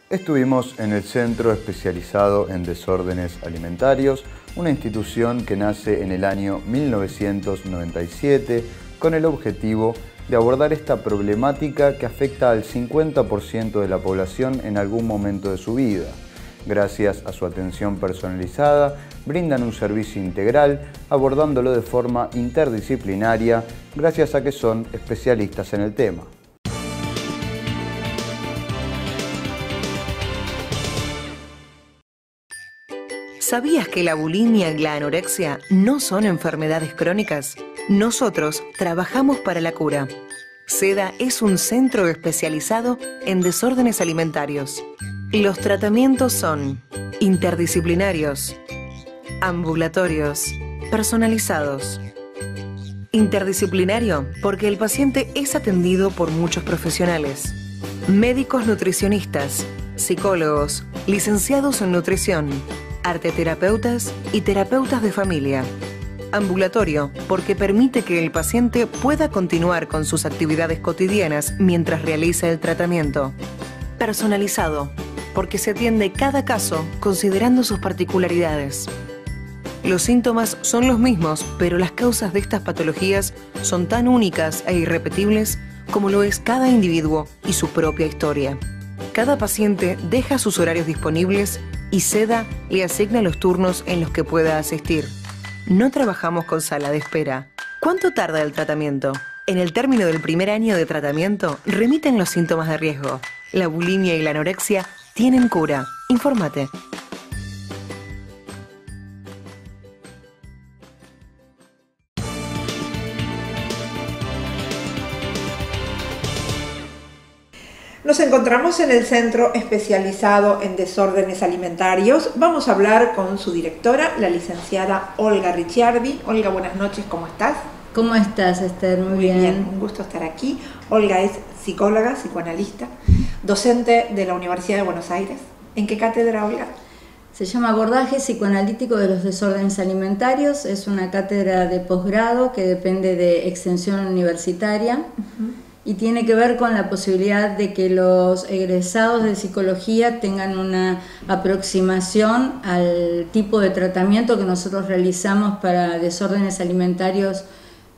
Estuvimos en el Centro Especializado en Desórdenes Alimentarios, una institución que nace en el año 1997 con el objetivo de abordar esta problemática que afecta al 50% de la población en algún momento de su vida. Gracias a su atención personalizada, brindan un servicio integral, abordándolo de forma interdisciplinaria, gracias a que son especialistas en el tema. ¿Sabías que la bulimia y la anorexia no son enfermedades crónicas? Nosotros trabajamos para la cura. SEDA es un centro especializado en desórdenes alimentarios. Los tratamientos son interdisciplinarios, ambulatorios, personalizados. Interdisciplinario porque el paciente es atendido por muchos profesionales. Médicos nutricionistas, psicólogos, licenciados en nutrición, arteterapeutas y terapeutas de familia. Ambulatorio, porque permite que el paciente pueda continuar con sus actividades cotidianas mientras realiza el tratamiento. Personalizado, porque se atiende cada caso considerando sus particularidades. Los síntomas son los mismos, pero las causas de estas patologías son tan únicas e irrepetibles como lo es cada individuo y su propia historia. Cada paciente deja sus horarios disponibles y SEDA le asigna los turnos en los que pueda asistir. No trabajamos con sala de espera. ¿Cuánto tarda el tratamiento? En el término del primer año de tratamiento, remiten los síntomas de riesgo. La bulimia y la anorexia tienen cura. Infórmate. Nos encontramos en el Centro Especializado en Desórdenes Alimentarios. Vamos a hablar con su directora, la licenciada Olga Ricciardi. Olga, buenas noches, ¿cómo estás? ¿Cómo estás, Esther? Muy bien. Un gusto estar aquí. Olga es psicóloga, psicoanalista, docente de la Universidad de Buenos Aires. ¿En qué cátedra, Olga? Se llama Abordaje Psicoanalítico de los Desórdenes Alimentarios. Es una cátedra de posgrado que depende de Extensión Universitaria. Y tiene que ver con la posibilidad de que los egresados de psicología tengan una aproximación al tipo de tratamiento que nosotros realizamos para desórdenes alimentarios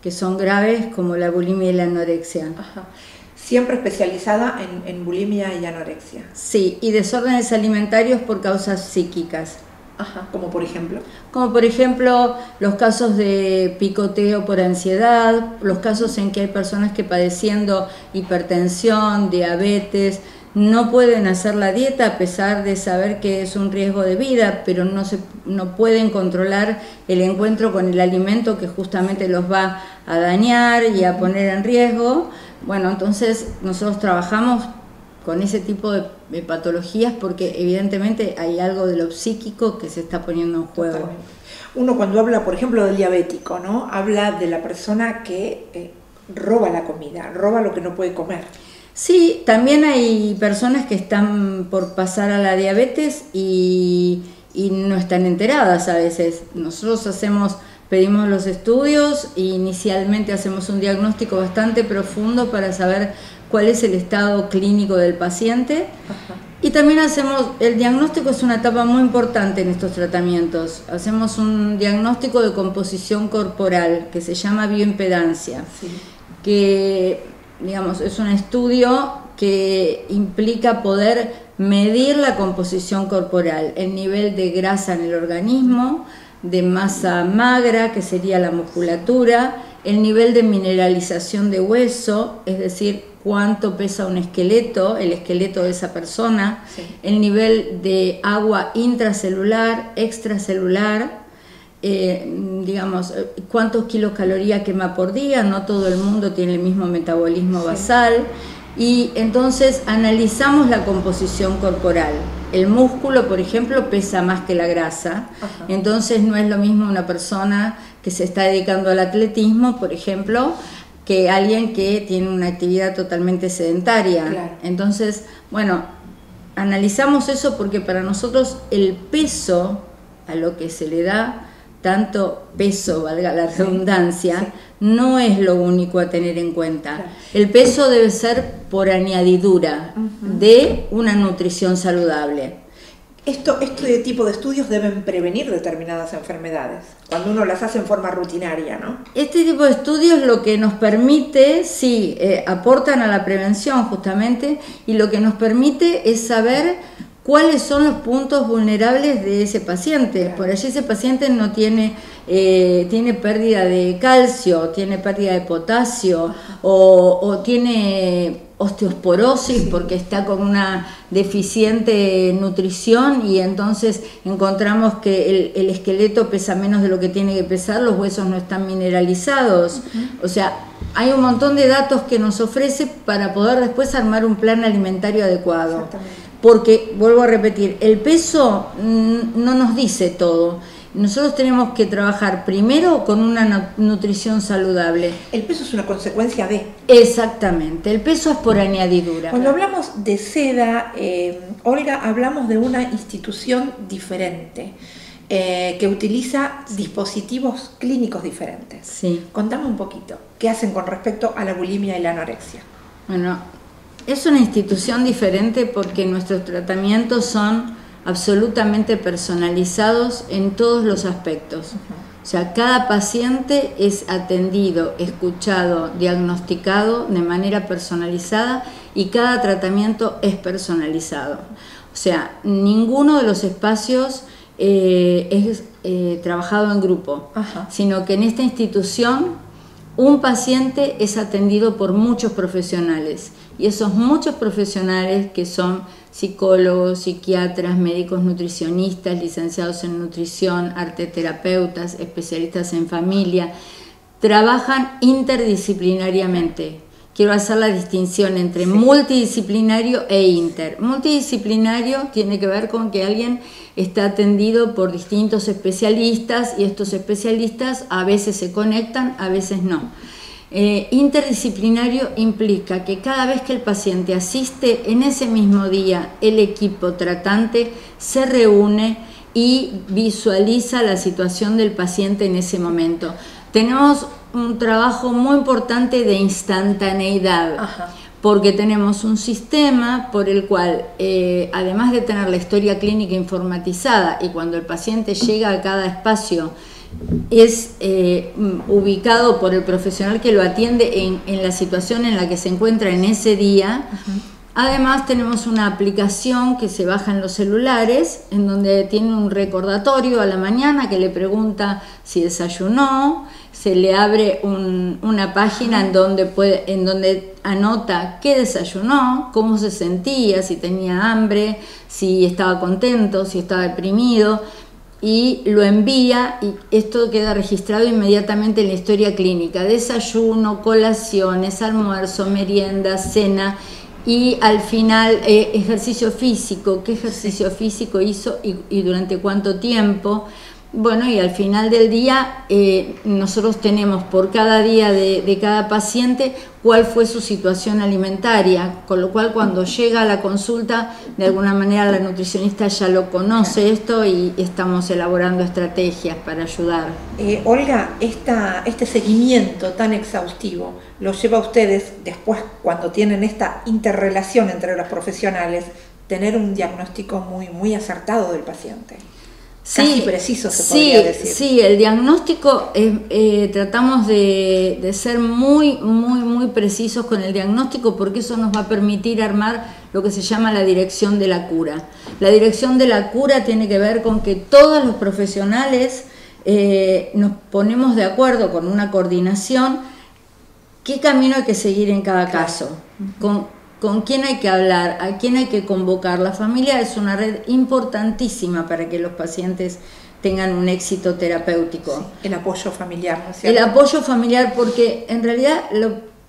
que son graves, como la bulimia y la anorexia. Ajá. Siempre especializada en bulimia y anorexia. Sí, y desórdenes alimentarios por causas psíquicas. Ajá, ¿como por ejemplo? Como por ejemplo los casos de picoteo por ansiedad, los casos en que hay personas que padeciendo hipertensión, diabetes, no pueden hacer la dieta a pesar de saber que es un riesgo de vida, pero no pueden controlar el encuentro con el alimento que justamente los va a dañar y a poner en riesgo. Bueno, entonces nosotros trabajamos con ese tipo de patologías porque evidentemente hay algo de lo psíquico que se está poniendo en juego. Totalmente. Uno cuando habla, por ejemplo, del diabético, ¿no? Habla de la persona que roba la comida, roba lo que no puede comer. Sí, también hay personas que están por pasar a la diabetes y no están enteradas a veces. Nosotros pedimos los estudios e inicialmente hacemos un diagnóstico bastante profundo para saber cuál es el estado clínico del paciente. Ajá. Y también el diagnóstico es una etapa muy importante en estos tratamientos. Hacemos un diagnóstico de composición corporal que se llama bioimpedancia, sí, que digamos es un estudio que implica poder medir la composición corporal, el nivel de grasa en el organismo, de masa magra, que sería la musculatura, el nivel de mineralización de hueso, es decir, cuánto pesa un esqueleto, el esqueleto de esa persona, sí, el nivel de agua intracelular, extracelular, digamos, cuántos kilocalorías quema por día, no todo el mundo tiene el mismo metabolismo, sí, basal, y entonces analizamos la composición corporal. El músculo, por ejemplo, pesa más que la grasa. Ajá. Entonces no es lo mismo una persona que se está dedicando al atletismo, por ejemplo, que alguien que tiene una actividad totalmente sedentaria. Claro. Entonces, bueno, analizamos eso porque para nosotros el peso a lo que se le da tanto peso, valga la redundancia, no es lo único a tener en cuenta. Claro. El peso debe ser por añadidura de una nutrición saludable. Este tipo de estudios deben prevenir determinadas enfermedades, cuando uno las hace en forma rutinaria, ¿no? Este tipo de estudios lo que nos permite, sí, aportan a la prevención justamente, y lo que nos permite es saber cuáles son los puntos vulnerables de ese paciente. Claro. Por allí ese paciente no tiene pérdida de calcio, tiene pérdida de potasio, o tiene osteosporosis porque está con una deficiente nutrición, y entonces encontramos que el esqueleto pesa menos de lo que tiene que pesar, los huesos no están mineralizados. O sea, hay un montón de datos que nos ofrece para poder después armar un plan alimentario adecuado. Exactamente. Porque, vuelvo a repetir, el peso no nos dice todo. Nosotros tenemos que trabajar primero con una nutrición saludable. El peso es una consecuencia de... Exactamente, el peso es por añadidura. Cuando hablamos de SEDA, Olga, hablamos de una institución diferente, que utiliza dispositivos clínicos diferentes. Sí. Contame un poquito, ¿qué hacen con respecto a la bulimia y la anorexia? Bueno, es una institución diferente porque nuestros tratamientos son absolutamente personalizados en todos los aspectos. O sea, cada paciente es atendido, escuchado, diagnosticado de manera personalizada, y cada tratamiento es personalizado. O sea, ninguno de los espacios es trabajado en grupo, sino que en esta institución un paciente es atendido por muchos profesionales, y esos muchos profesionales, que son psicólogos, psiquiatras, médicos nutricionistas, licenciados en nutrición, arteterapeutas, especialistas en familia, trabajan interdisciplinariamente. Quiero hacer la distinción entre multidisciplinario e inter. Multidisciplinario tiene que ver con que alguien está atendido por distintos especialistas, y estos especialistas a veces se conectan, a veces no. Interdisciplinario implica que cada vez que el paciente asiste, en ese mismo día el equipo tratante se reúne y visualiza la situación del paciente en ese momento. Tenemos un trabajo muy importante de instantaneidad, porque tenemos un sistema por el cual, además de tener la historia clínica informatizada, y cuando el paciente llega a cada espacio es ubicado por el profesional que lo atiende en la situación en la que se encuentra en ese día. Además tenemos una aplicación que se baja en los celulares, en donde tiene un recordatorio a la mañana que le pregunta si desayunó. Se le abre una página en donde anota qué desayunó, cómo se sentía, si tenía hambre, si estaba contento, si estaba deprimido, y lo envía, y esto queda registrado inmediatamente en la historia clínica: desayuno, colaciones, almuerzo, merienda, cena, y al final ejercicio físico, qué ejercicio físico hizo y durante cuánto tiempo. Bueno, y al final del día nosotros tenemos por cada día de cada paciente cuál fue su situación alimentaria, con lo cual cuando llega a la consulta, de alguna manera la nutricionista ya lo conoce esto, y estamos elaborando estrategias para ayudar. Olga, este seguimiento tan exhaustivo lo lleva a ustedes después, cuando tienen esta interrelación entre los profesionales, tener un diagnóstico muy acertado del paciente. Casi preciso, se podría decir. Sí, el diagnóstico, tratamos de ser muy precisos con el diagnóstico, porque eso nos va a permitir armar lo que se llama la dirección de la cura. La dirección de la cura tiene que ver con que todos los profesionales nos ponemos de acuerdo con una coordinación qué camino hay que seguir en cada caso, con quién hay que hablar, a quién hay que convocar. La familia es una red importantísima para que los pacientes tengan un éxito terapéutico. Sí, el apoyo familiar, ¿no es cierto? El apoyo familiar, porque en realidad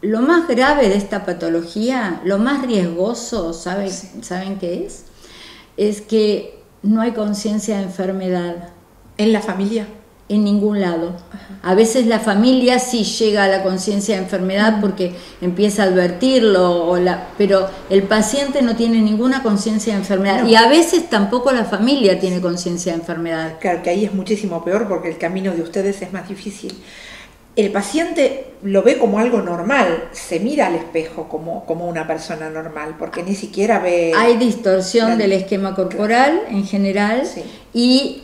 lo más grave de esta patología, lo más riesgoso, ¿saben qué es? Es que no hay conciencia de enfermedad. ¿En la familia? en ningún lado. A veces la familia sí llega a la conciencia de enfermedad porque empieza a advertirlo, pero el paciente no tiene ninguna conciencia de enfermedad, y a veces tampoco la familia tiene conciencia de enfermedad. Claro, que ahí es muchísimo peor porque el camino de ustedes es más difícil. El paciente lo ve como algo normal, se mira al espejo como una persona normal, porque ni siquiera ve... Hay distorsión del esquema corporal en general, sí. Y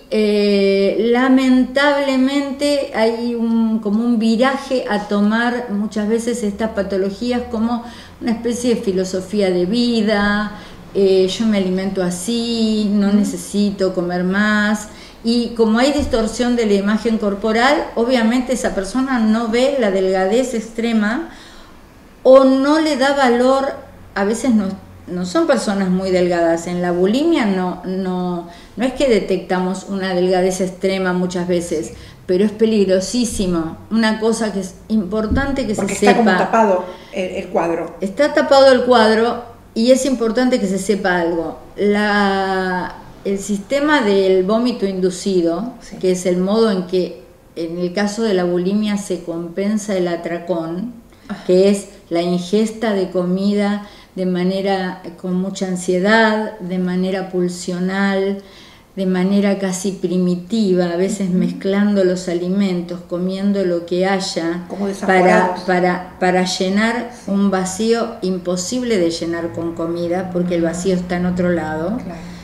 lamentablemente hay como un viraje a tomar muchas veces estas patologías como una especie de filosofía de vida. Yo me alimento así, no necesito comer más. Y como hay distorsión de la imagen corporal, obviamente esa persona no ve la delgadez extrema o no le da valor. A veces no son personas muy delgadas. En la bulimia no es que detectamos una delgadez extrema muchas veces, pero es peligrosísimo. Una cosa que es importante que porque se sepa. Está como tapado el cuadro. Está tapado el cuadro y es importante que se sepa algo. El sistema del vómito inducido, sí, que es el modo en que en el caso de la bulimia se compensa el atracón, que es la ingesta de comida de manera con mucha ansiedad, de manera pulsional, de manera casi primitiva, a veces mezclando los alimentos, comiendo lo que haya, para llenar un vacío imposible de llenar con comida, porque el vacío está en otro lado. Claro.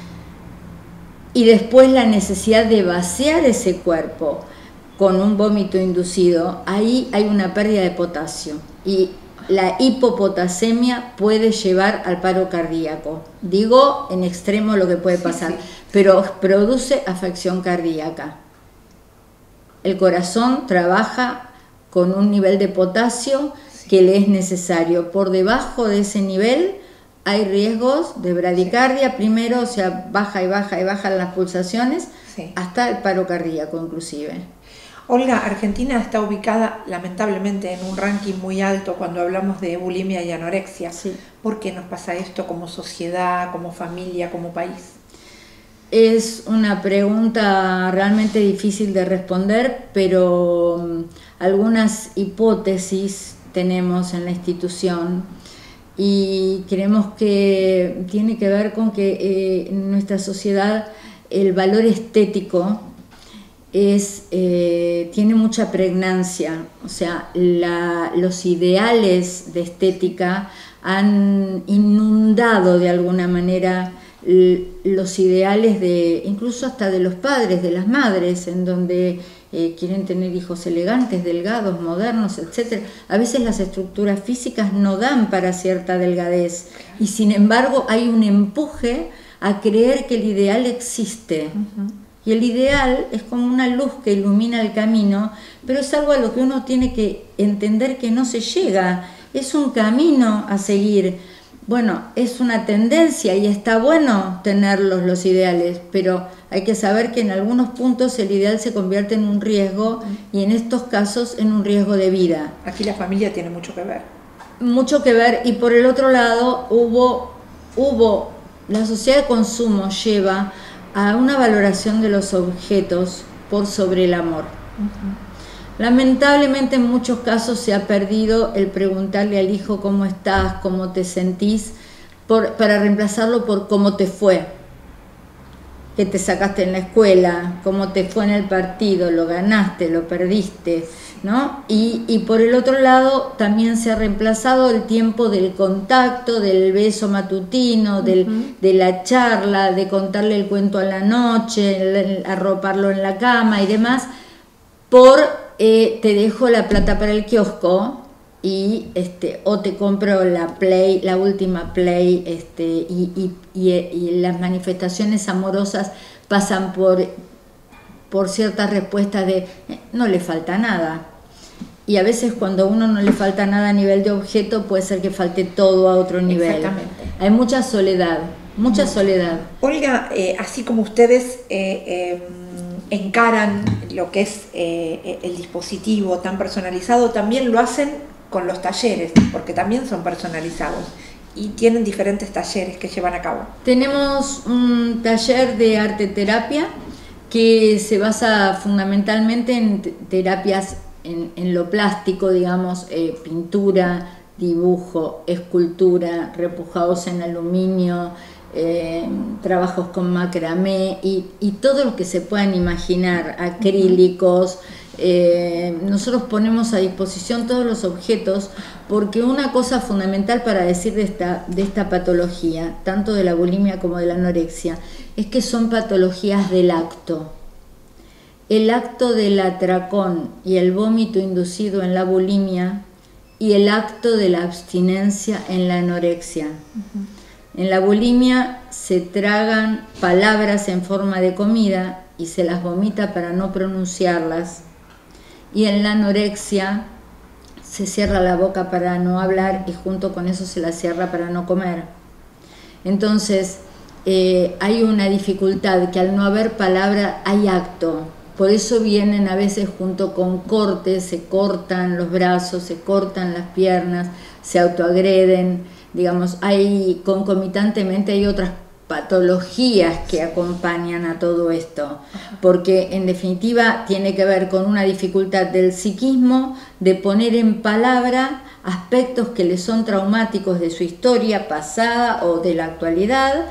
Y después la necesidad de vaciar ese cuerpo con un vómito inducido, ahí hay una pérdida de potasio. Y la hipopotasemia puede llevar al paro cardíaco. Digo en extremo lo que puede pasar, sí, pero produce afección cardíaca. El corazón trabaja con un nivel de potasio que le es necesario. Por debajo de ese nivel hay riesgos de bradicardia primero, o sea, baja y bajan las pulsaciones, sí, hasta el paro cardíaco inclusive. Olga, Argentina está ubicada lamentablemente en un ranking muy alto cuando hablamos de bulimia y anorexia. Sí. ¿Por qué nos pasa esto como sociedad, como familia, como país? Es una pregunta realmente difícil de responder, pero algunas hipótesis tenemos en la institución. Y creemos que tiene que ver con que en nuestra sociedad el valor estético tiene mucha pregnancia. O sea, los ideales de estética han inundado de alguna manera los ideales incluso hasta de los padres, de las madres, en donde quieren tener hijos elegantes, delgados, modernos, etc. A veces las estructuras físicas no dan para cierta delgadez y sin embargo hay un empuje a creer que el ideal existe. Y el ideal es como una luz que ilumina el camino, pero es algo a lo que uno tiene que entender que no se llega, es un camino a seguir. Bueno, es una tendencia y está bueno tenerlos los ideales, pero hay que saber que en algunos puntos el ideal se convierte en un riesgo y en estos casos en un riesgo de vida. Aquí la familia tiene mucho que ver. Mucho que ver, y por el otro lado la sociedad de consumo lleva a una valoración de los objetos por sobre el amor. Lamentablemente en muchos casos se ha perdido el preguntarle al hijo cómo estás, cómo te sentís, para reemplazarlo por cómo te fue, qué te sacaste en la escuela, cómo te fue en el partido, lo ganaste, lo perdiste, ¿no? Y por el otro lado también se ha reemplazado el tiempo del contacto, del beso matutino, de la charla, de contarle el cuento a la noche, arroparlo en la cama y demás, por te dejo la plata para el kiosco y o te compro la última Play, y las manifestaciones amorosas pasan por ciertas respuestas de no le falta nada. Y a veces cuando a uno no le falta nada a nivel de objeto, puede ser que falte todo a otro nivel. Exactamente. Hay mucha soledad, mucha soledad. Olga, así como ustedes encaran lo que es el dispositivo tan personalizado, también lo hacen con los talleres, porque también son personalizados y tienen diferentes talleres que llevan a cabo. Tenemos un taller de arte terapia que se basa fundamentalmente en terapias en lo plástico, digamos, pintura, dibujo, escultura, repujados en aluminio, trabajos con macramé y todo lo que se puedan imaginar, acrílicos. Nosotros ponemos a disposición todos los objetos, porque una cosa fundamental para decir de esta patología, tanto de la bulimia como de la anorexia, es que son patologías del acto. El acto del atracón y el vómito inducido en la bulimia y el acto de la abstinencia en la anorexia. En la bulimia se tragan palabras en forma de comida y se las vomita para no pronunciarlas. Y en la anorexia se cierra la boca para no hablar y junto con eso se la cierra para no comer. Entonces hay una dificultad que al no haber palabra hay acto. Por eso vienen a veces junto con cortes, se cortan los brazos, se cortan las piernas, se autoagreden. Digamos, concomitantemente hay otras patologías que acompañan a todo esto, porque en definitiva tiene que ver con una dificultad del psiquismo de poner en palabra aspectos que le son traumáticos de su historia pasada o de la actualidad.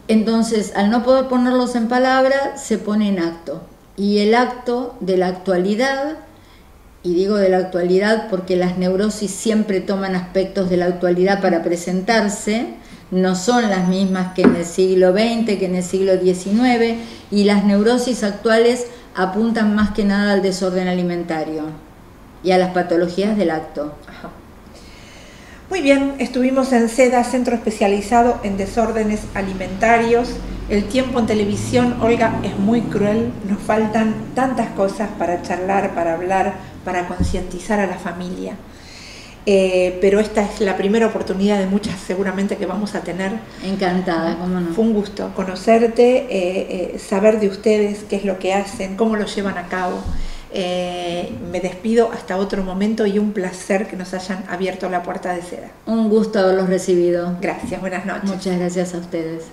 Entonces, al no poder ponerlos en palabra, se pone en acto. Y el acto de la actualidad, y digo de la actualidad porque las neurosis siempre toman aspectos de la actualidad para presentarse, no son las mismas que en el siglo XX, que en el siglo XIX, y las neurosis actuales apuntan más que nada al desorden alimentario y a las patologías del acto. Ajá. Muy bien, estuvimos en SEDA, Centro Especializado en Desórdenes Alimentarios. El tiempo en televisión, Olga, es muy cruel. Nos faltan tantas cosas para charlar, para hablar, para concientizar a la familia. Pero esta es la primera oportunidad de muchas seguramente que vamos a tener. Encantada, cómo no. Fue un gusto conocerte, saber de ustedes qué es lo que hacen, cómo lo llevan a cabo. Me despido hasta otro momento y un placer que nos hayan abierto la puerta de SEDA. Un gusto haberlos recibido. Gracias, buenas noches. Muchas gracias a ustedes.